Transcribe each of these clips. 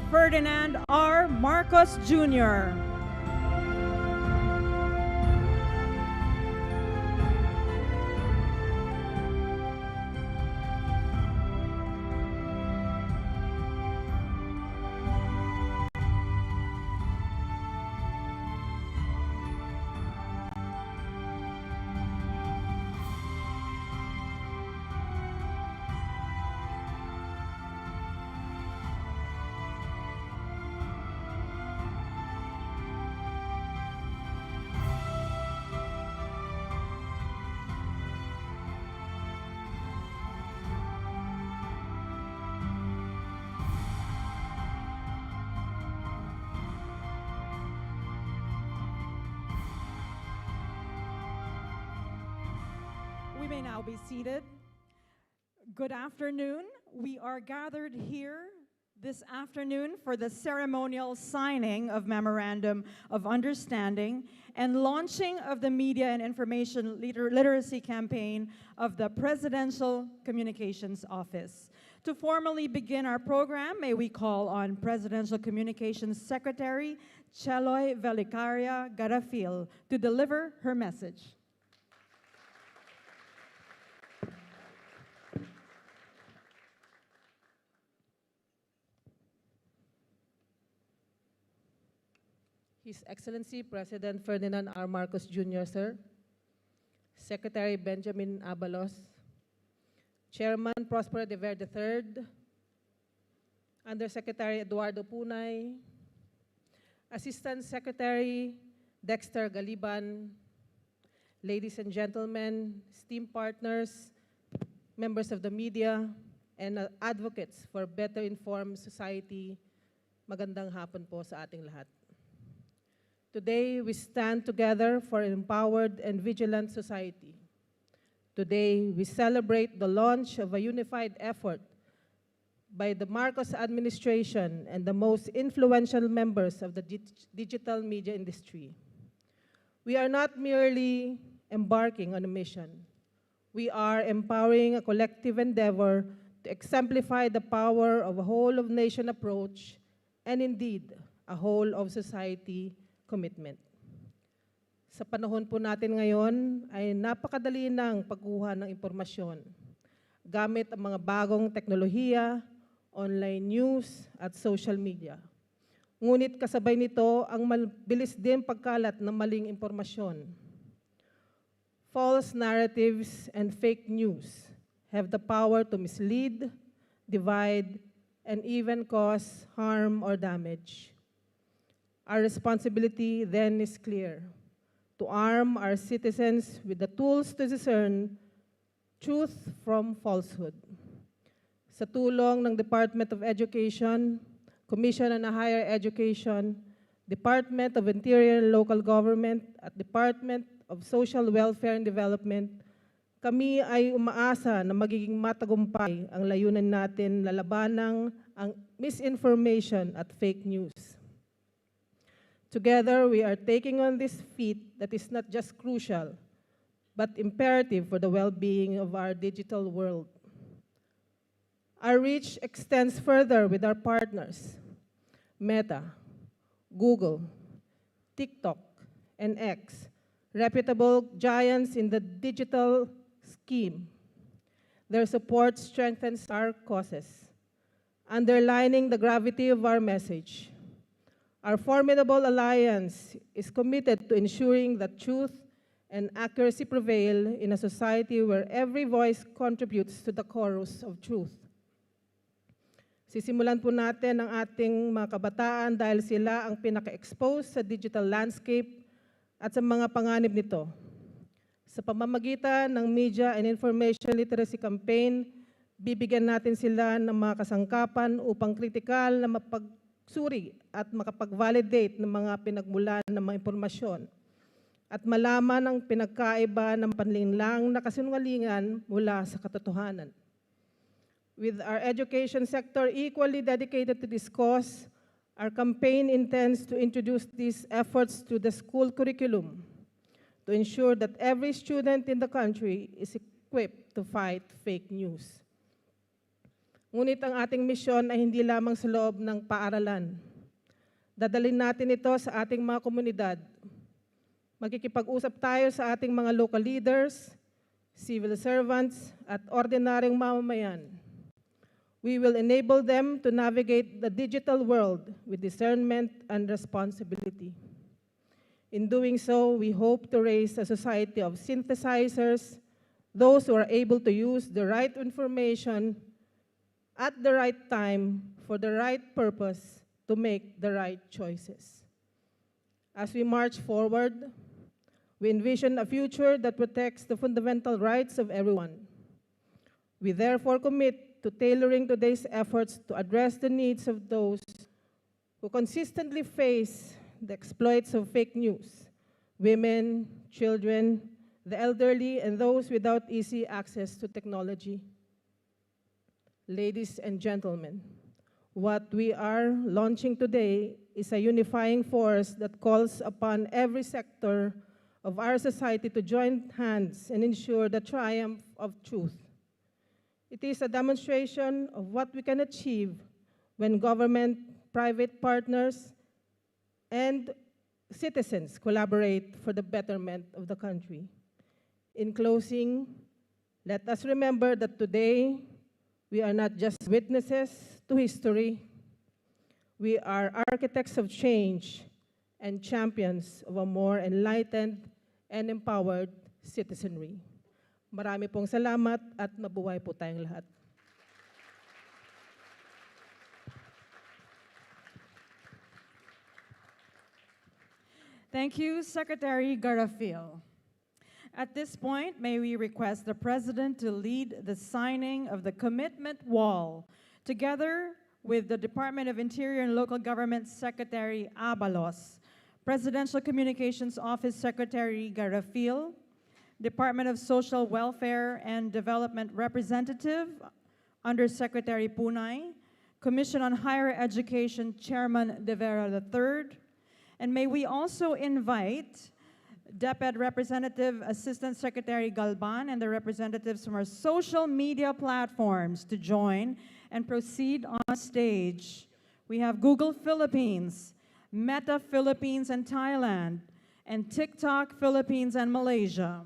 Ferdinand R. Marcos Jr. We may now be seated. Good afternoon. We are gathered here this afternoon for the ceremonial signing of Memorandum of Understanding and launching of the Media and Information Literacy Campaign of the Presidential Communications Office. To formally begin our program, may we call on Presidential Communications Secretary Cheloy Velicaria Garafil to deliver her message. His Excellency President Ferdinand R. Marcos Jr., sir, Secretary Benjamin Abalos, Chairman Prospero de Ver III, Undersecretary Eduardo Punay, Assistant Secretary Dexter Galiban, ladies and gentlemen, esteemed partners, members of the media, and advocates for better informed society, magandang hapon po sa ating lahat. Today, we stand together for an empowered and vigilant society. Today, we celebrate the launch of a unified effort by the Marcos administration and the most influential members of the digital media industry. We are not merely embarking on a mission. We are empowering a collective endeavor to exemplify the power of a whole-of-nation approach and indeed, a whole-of-society commitment. Sa panahon po natin ngayon ay napakadali ng pagkuha ng impormasyon gamit ang mga bagong teknolohiya, online news at social media. Ngunit kasabay nito ang mabilis din pagkalat ng maling impormasyon. False narratives and fake news have the power to mislead, divide, and even cause harm or damage. Our responsibility then is clear, to arm our citizens with the tools to discern truth from falsehood. Sa tulong ng Department of Education, Commission on Higher Education, Department of Interior and Local Government, at Department of Social Welfare and Development, kami ay umaasa na magiging matagumpay ang layunin natin lalabanang ang misinformation at fake news. Together, we are taking on this feat that is not just crucial, but imperative for the well-being of our digital world. Our reach extends further with our partners, Meta, Google, TikTok, and X, reputable giants in the digital scheme. Their support strengthens our causes, underlining the gravity of our message. Our formidable alliance is committed to ensuring that truth and accuracy prevail in a society where every voice contributes to the chorus of truth. Sisimulan po natin ang ating mga kabataan dahil sila ang pinaka-expose sa digital landscape at sa mga panganib nito. Sa pamamagitan ng Media and Information Literacy Campaign, bibigyan natin sila ng mga kasangkapan upang kritikal na mapagsuri at makapag-validate ng mga pinagmulan ng mga impormasyon at malaman ang pinagkaiba ng panlinlang na kasinungalingan mula sa katotohanan. With our education sector equally dedicated to this cause, our campaign intends to introduce these efforts to the school curriculum to ensure that every student in the country is equipped to fight fake news. Ngunit ang ating misyon ay hindi lamang sa loob ng paaralan. Dadalhin natin ito sa ating mga komunidad. Magkikipag-usap tayo sa ating mga local leaders, civil servants, at ordinaryong mamamayan. We will enable them to navigate the digital world with discernment and responsibility. In doing so, we hope to raise a society of synthesizers, those who are able to use the right information at the right time for the right purpose to make the right choices. As we march forward, we envision a future that protects the fundamental rights of everyone. We therefore commit to tailoring today's efforts to address the needs of those who consistently face the exploits of fake news: women, children, the elderly, and those without easy access to technology. Ladies and gentlemen, what we are launching today is a unifying force that calls upon every sector of our society to join hands and ensure the triumph of truth. It is a demonstration of what we can achieve when government, private partners, and citizens collaborate for the betterment of the country. In closing, let us remember that today we are not just witnesses to history. We are architects of change and champions of a more enlightened and empowered citizenry. Marami pong salamat at mabuhay po tayong lahat. Thank you, Secretary Garafil. At this point, may we request the President to lead the signing of the commitment wall, together with the Department of Interior and Local Government Secretary Abalos, Presidential Communications Office Secretary Garafil, Department of Social Welfare and Development Representative, Undersecretary Punay, Commission on Higher Education Chairman De Vera III, and may we also invite DepEd Representative Assistant Secretary Galban and the representatives from our social media platforms to join and proceed on stage. We have Google Philippines, Meta Philippines and Thailand, and TikTok Philippines and Malaysia.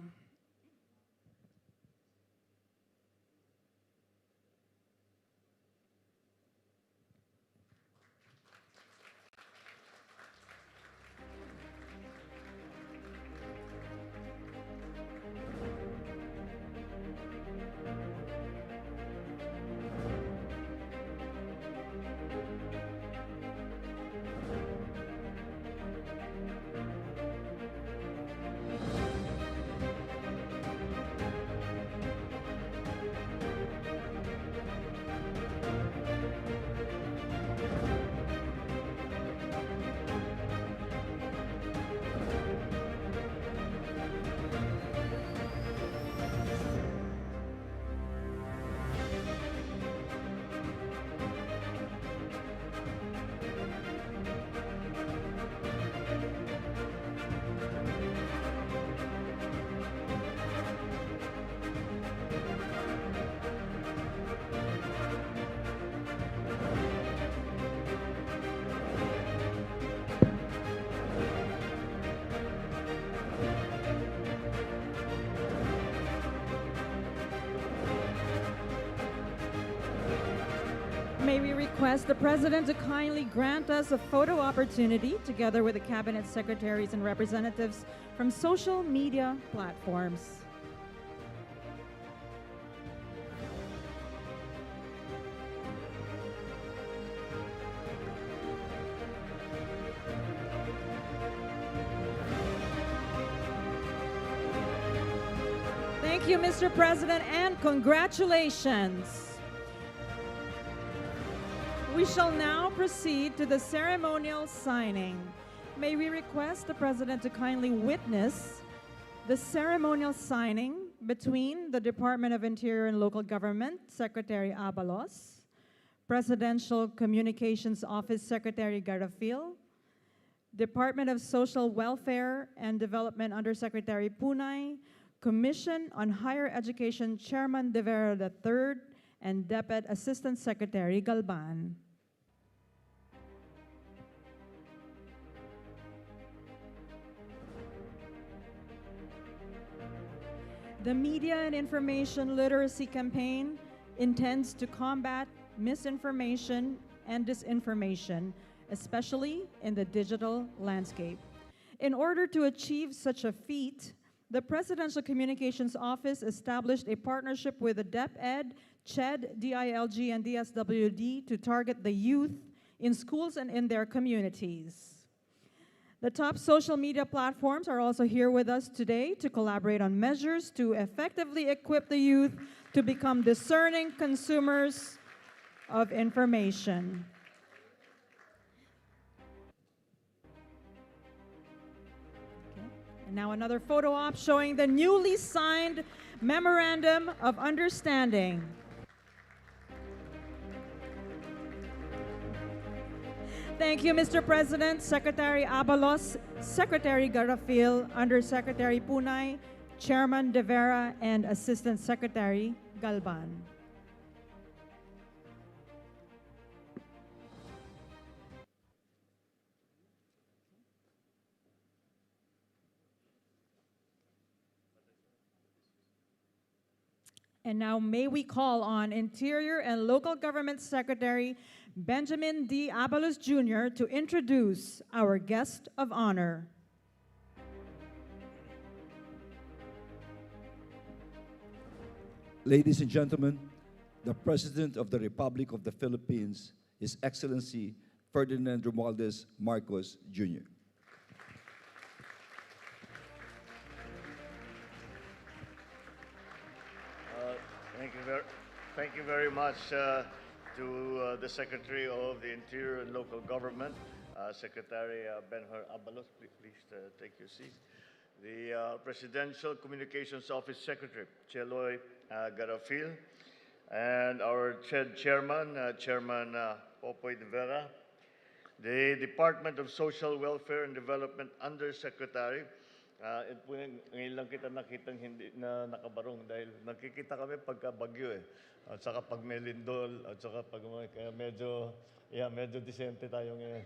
May we request the President to kindly grant us a photo opportunity together with the Cabinet Secretaries and representatives from social media platforms. Thank you, Mr. President, and congratulations. We shall now proceed to the ceremonial signing. May we request the President to kindly witness the ceremonial signing between the Department of Interior and Local Government Secretary Abalos, Presidential Communications Office Secretary Garafil, Department of Social Welfare and Development Undersecretary Punay, Commission on Higher Education Chairman De Vera III, and DepEd Assistant Secretary Galban. The Media and Information Literacy Campaign intends to combat misinformation and disinformation, especially in the digital landscape. In order to achieve such a feat, the Presidential Communications Office established a partnership with the DepEd, CHED, DILG, and DSWD to target the youth in schools and in their communities. The top social media platforms are also here with us today to collaborate on measures to effectively equip the youth to become discerning consumers of information. Okay. And now another photo op showing the newly signed Memorandum of Understanding. Thank you, Mr. President, Secretary Abalos, Secretary Garafil, Undersecretary Punay, Chairman De Vera, and Assistant Secretary Galban. And now may we call on Interior and Local Government Secretary Benjamin D. Abalos Jr. to introduce our guest of honor. Ladies and gentlemen, the President of the Republic of the Philippines, His Excellency Ferdinand R Marcos Jr. Thank you very much to the Secretary of the Interior and Local Government, Secretary Benhur Abalos. Please take your seat. The Presidential Communications Office Secretary, Cheloy Garafil, and our Chairman, Chairman Popoy De Vera, the Department of Social Welfare and Development Undersecretary. Ito po ngayon lang kita nakitang hindi na nakabarong dahil nakikita kami pagka bagyo eh. At saka pag may lindol, at saka pag kaya medyo disente tayo ngayon.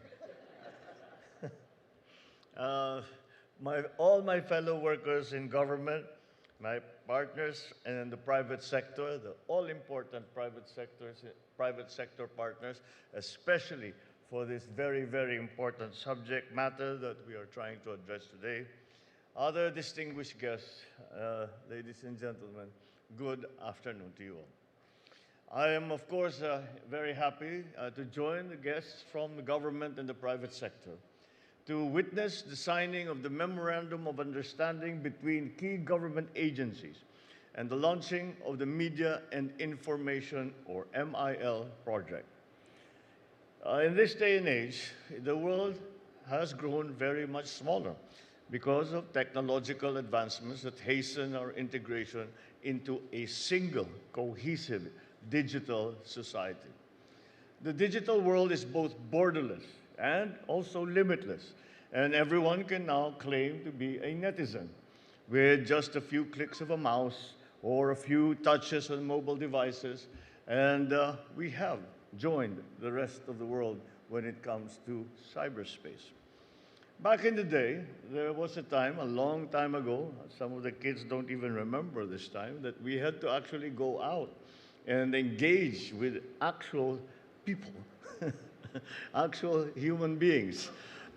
All my fellow workers in government, my partners and in the private sector, the all-important private sector partners, especially for this very, very important subject matter that we are trying to address today. Other distinguished guests, ladies and gentlemen, good afternoon to you all. I am, of course, very happy to join the guests from the government and the private sector to witness the signing of the Memorandum of Understanding between key government agencies and the launching of the Media and Information, or MIL, project. In this day and age, the world has grown very much smaller because of technological advancements that hasten our integration into a single, cohesive, digital society. The digital world is both borderless and also limitless, and everyone can now claim to be a netizen with just a few clicks of a mouse or a few touches on mobile devices, and we have joined the rest of the world when it comes to cyberspace. Back in the day, there was a time, a long time ago, some of the kids don't even remember this time, that we had to actually go out and engage with actual people, actual human beings,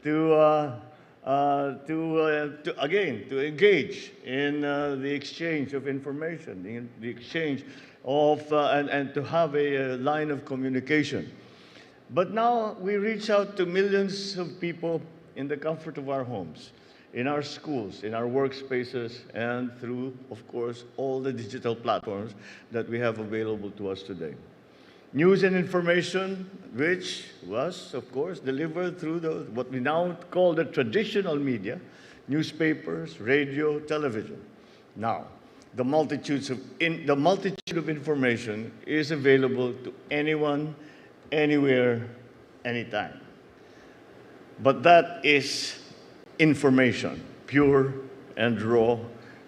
to engage in the exchange of information, in the exchange of, and to have a line of communication. But now we reach out to millions of people in the comfort of our homes, in our schools, in our workspaces, and through, of course, all the digital platforms that we have available to us today. News and information, which was, of course, delivered through what we now call the traditional media, newspapers, radio, television. Now, the multitude of information is available to anyone, anywhere, anytime. But that is information, pure and raw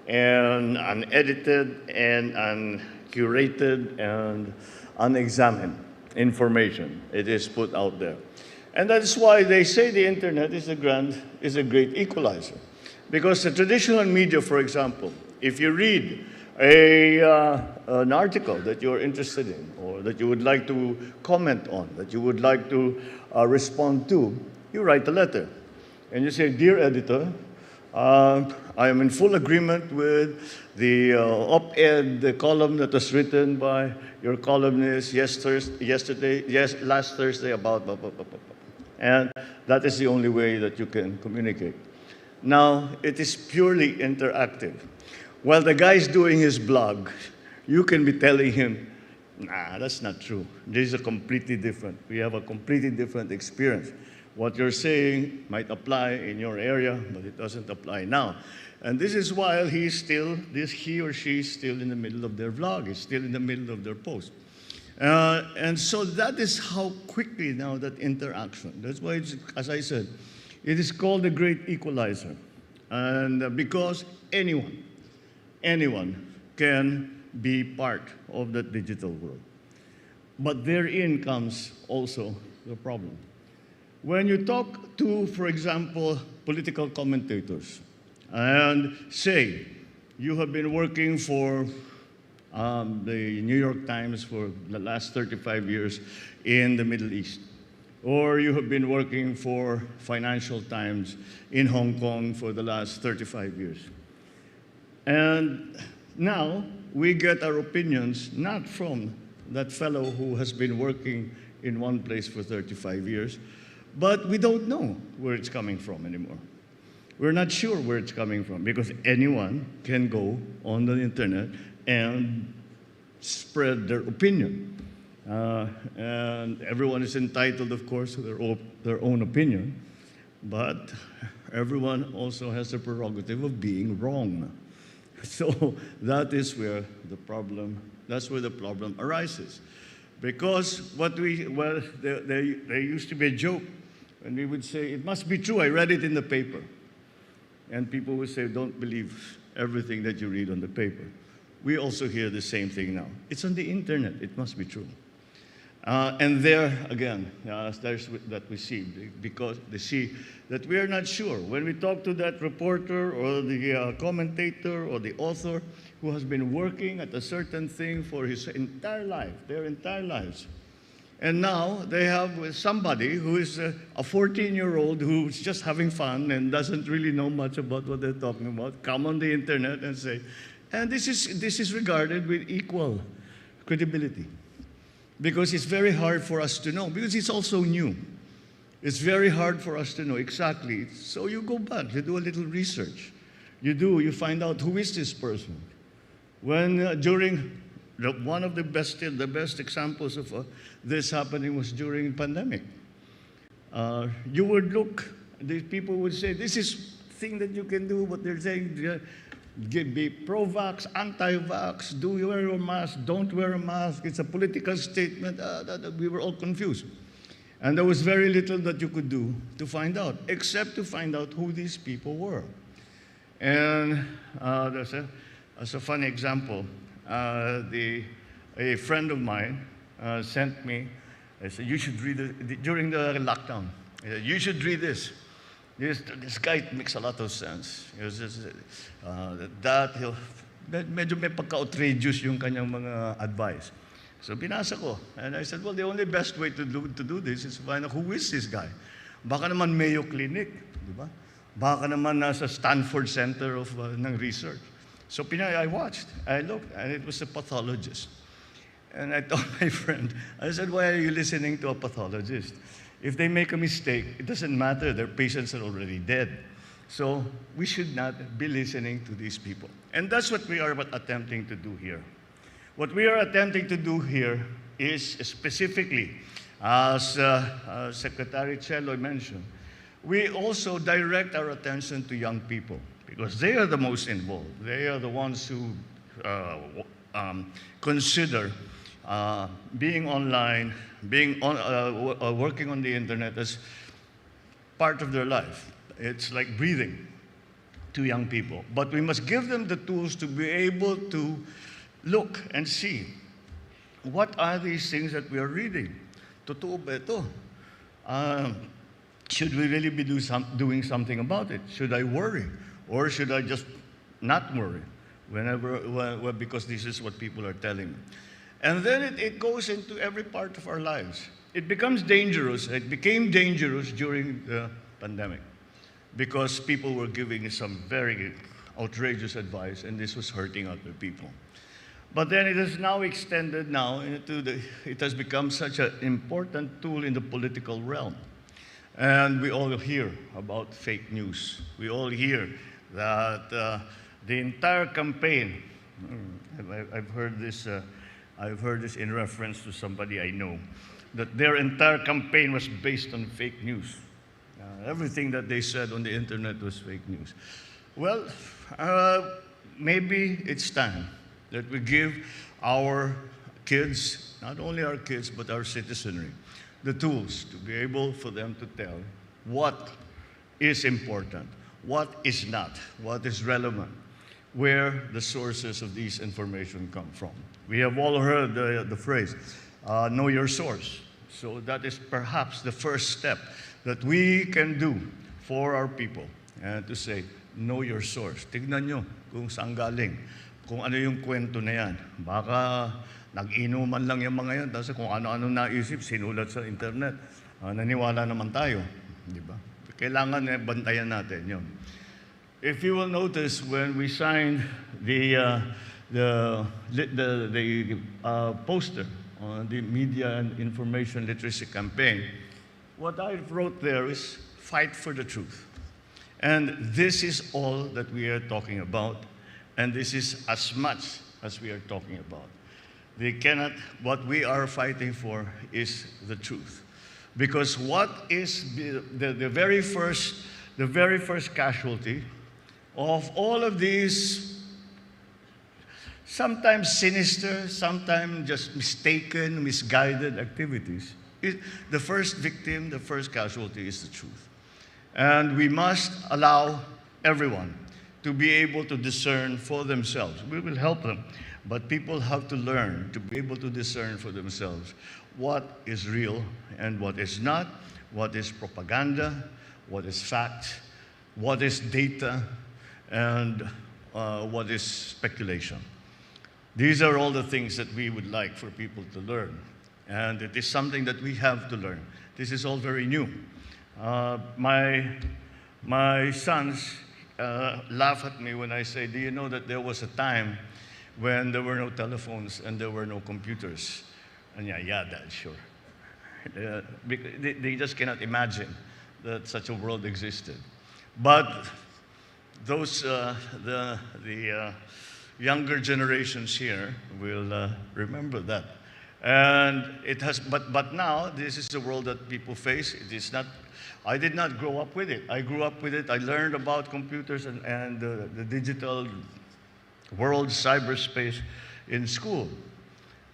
and unedited and curated and unexamined information. It is put out there. And that's why they say the internet is a great equalizer. Because the traditional media, for example, if you read an article that you're interested in, or that you would like to comment on, that you would like to respond to, you write a letter. And you say, "Dear editor, I am in full agreement with the op-ed column that was written by your columnist last Thursday about blah, blah, blah, blah, blah." And that is the only way that you can communicate. Now, it is purely interactive. While the guy is doing his blog, you can be telling him, "Nah, that's not true. This is a completely different. We have a completely different experience. What you're saying might apply in your area, but it doesn't apply now." And this is while he or she is still in the middle of their vlog, is still in the middle of their post. And so that is how quickly now that interaction. That's why, as I said, it is called the great equalizer. And because anyone can be part of the digital world. But therein comes also the problem. When you talk to, for example, political commentators, and say you have been working for the New York Times for the last 35 years in the Middle East, or you have been working for Financial Times in Hong Kong for the last 35 years. And now we get our opinions not from that fellow who has been working in one place for 35 years, but we don't know where it's coming from anymore. We're not sure where it's coming from because anyone can go on the internet and spread their opinion. And everyone is entitled, of course, to their own opinion, but everyone also has the prerogative of being wrong. So that is where that's where the problem arises. Because there used to be a joke when we would say, "It must be true, I read it in the paper." And people would say, "Don't believe everything that you read on the paper." We also hear the same thing now. It's on the internet, it must be true. And there, again, there's that we see, because they see that we are not sure. When we talk to that reporter or the commentator or the author who has been working at a certain thing for his entire life, their entire lives, and now they have somebody who is a 14-year-old who's just having fun and doesn't really know much about what they're talking about, come on the internet and say, and this is regarded with equal credibility. Because it's very hard for us to know, because it's also new. It's very hard for us to know exactly. So you go back, you do a little research. You find out who is this person. When during one of the best examples of this happening was during the pandemic. You would look, the people would say, "This is thing that you can do," but they're saying, be pro-vax, anti-vax, do you wear a mask, don't wear a mask, it's a political statement. We were all confused. And there was very little that you could do to find out, except to find out who these people were. And there's a funny example. A friend of mine sent me, I said, "You should read it," during the lockdown. He said, "You should read this. This guy makes a lot of sense." Medyo may pagka-outrageous yung kanyang mga advice. So binasa ko, and I said, well, the only best way to do this is to find out who is this guy. Baka naman Mayo Clinic, di ba? Baka naman nasa Stanford Center ng research. So I watched, I looked, and it was a pathologist. And I told my friend, I said, "Why are you listening to a pathologist? If they make a mistake, it doesn't matter, their patients are already dead. So we should not be listening to these people." And that's what we are attempting to do here. What we are attempting to do here is specifically, as Secretary Cello mentioned, we also direct our attention to young people because they are the most involved. They are the ones who consider being online, working on the internet as part of their life. It's like breathing to young people. But we must give them the tools to be able to look and see, what are these things that we are reading? Totoo ba ito? Should we really be doing something about it? Should I worry? Or should I just not worry because this is what people are telling me? And then it goes into every part of our lives. It becomes dangerous. It became dangerous during the pandemic because people were giving some very outrageous advice, and this was hurting other people. But then it is now extended now it has become such an important tool in the political realm. And we all hear about fake news. We all hear that the entire campaign, I've heard this in reference to somebody I know, that their entire campaign was based on fake news. Everything that they said on the internet was fake news. Well, maybe it's time that we give our kids, not only our kids, but our citizenry, the tools to be able for them to tell what is important, what is not, what is relevant, where the sources of these information come from. We have all heard the phrase, know your source. So that is perhaps the first step that we can do for our people, and to say, know your source. Tignan nyo kung saan galing, kung ano yung kwento na yan. Baka nag-inuman lang yung mga yan, tapos kung ano-ano naisip, sinulat sa internet. Naniwala naman tayo. Di ba? Kailangan bantayan natin yun. If you will notice, when we signed the poster on the Media and Information Literacy Campaign, what I wrote there is fight for the truth. And this is all that we are talking about, and this is as much as we are talking about. What we are fighting for is the truth. Because what is the very first casualty of all of these sometimes sinister, sometimes just mistaken, misguided activities, the first victim, the first casualty is the truth. And we must allow everyone to be able to discern for themselves. We will help them, but people have to learn to be able to discern for themselves what is real and what is not, what is propaganda, what is fact, what is data, and what is speculation. These are all the things that we would like for people to learn. And it is something that we have to learn. This is all very new. My sons laugh at me when I say, do you know that there was a time when there were no telephones and there were no computers? And yeah, Dad, sure. They just cannot imagine that such a world existed. But those, the younger generations here will remember that. And it has, but now this is the world that people face. It is not, I did not grow up with it. I grew up with it. I learned about computers and the digital world, cyberspace in school.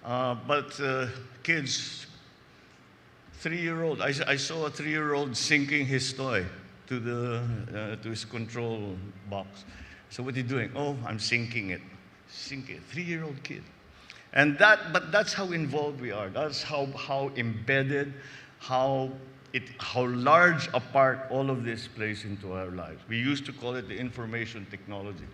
But kids, 3-year-old, I saw a 3-year-old sinking his toy to his control box. So what are you doing? Oh, I'm sinking it. Sink it. 3-year-old kid. And but that's how involved we are. That's how embedded, how large a part all of this plays into our lives. We used to call it the information technology.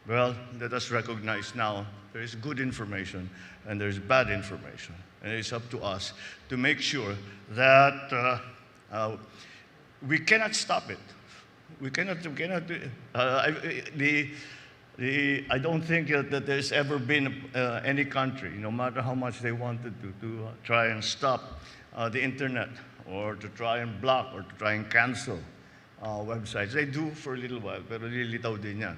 Well, let us recognize now there is good information and there's bad information. And it's up to us to make sure that we cannot stop it. We cannot I don't think that there's ever been any country, no matter how much they wanted to try and stop the internet or to try and block or to try and cancel websites. They do for a little while, pero lilitaw din yan.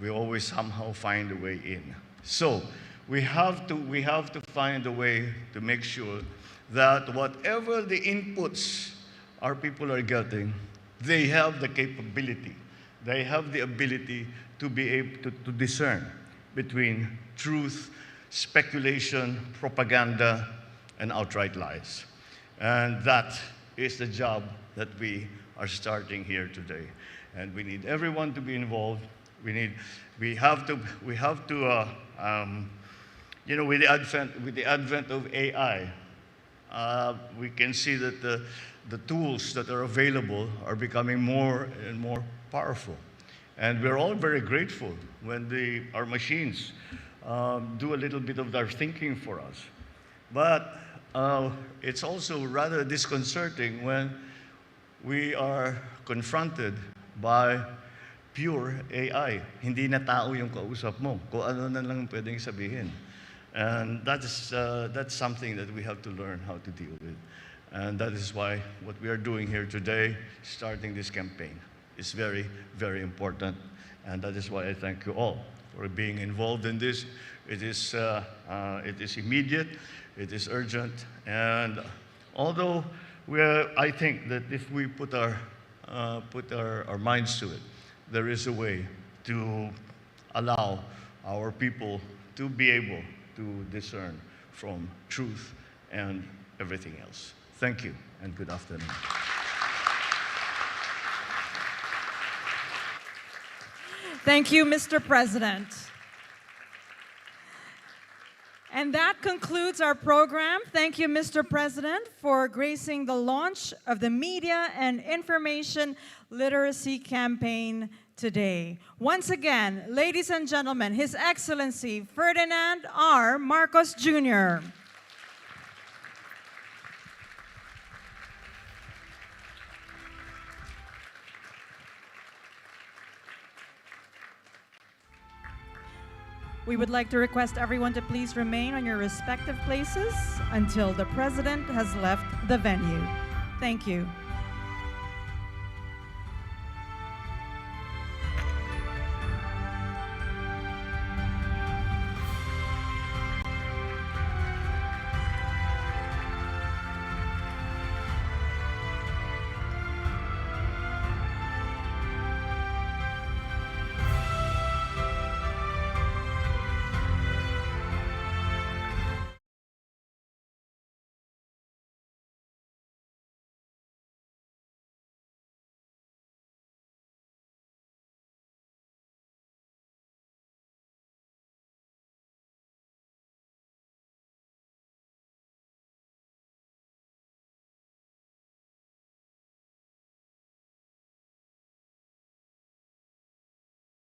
We always somehow find a way in. So we have to find a way to make sure that whatever the inputs our people are getting, they have the capability, they have the ability to be able to discern between truth, speculation, propaganda, and outright lies. And that is the job that we are starting here today. And we need everyone to be involved. We have to you know, with the advent of AI, we can see that the tools that are available are becoming more and more powerful. And we're all very grateful when our machines do a little bit of their thinking for us. But it's also rather disconcerting when we are confronted by pure AI. Hindi na tao yung kausap mo, kung ano na lang pwedeng sabihin. And that's something that we have to learn how to deal with. And that is why what we are doing here today, starting this campaign, is very, very important. And that is why I thank you all for being involved in this. It is immediate, it is urgent, and although I think that if we put our minds to it, there is a way to allow our people to be able to discern from truth and everything else. Thank you, and good afternoon. Thank you, Mr. President. And that concludes our program. Thank you, Mr. President, for gracing the launch of the Media and Information Literacy Campaign today. Once again, ladies and gentlemen, His Excellency Ferdinand R. Marcos Jr. We would like to request everyone to please remain on your respective places until the President has left the venue. Thank you.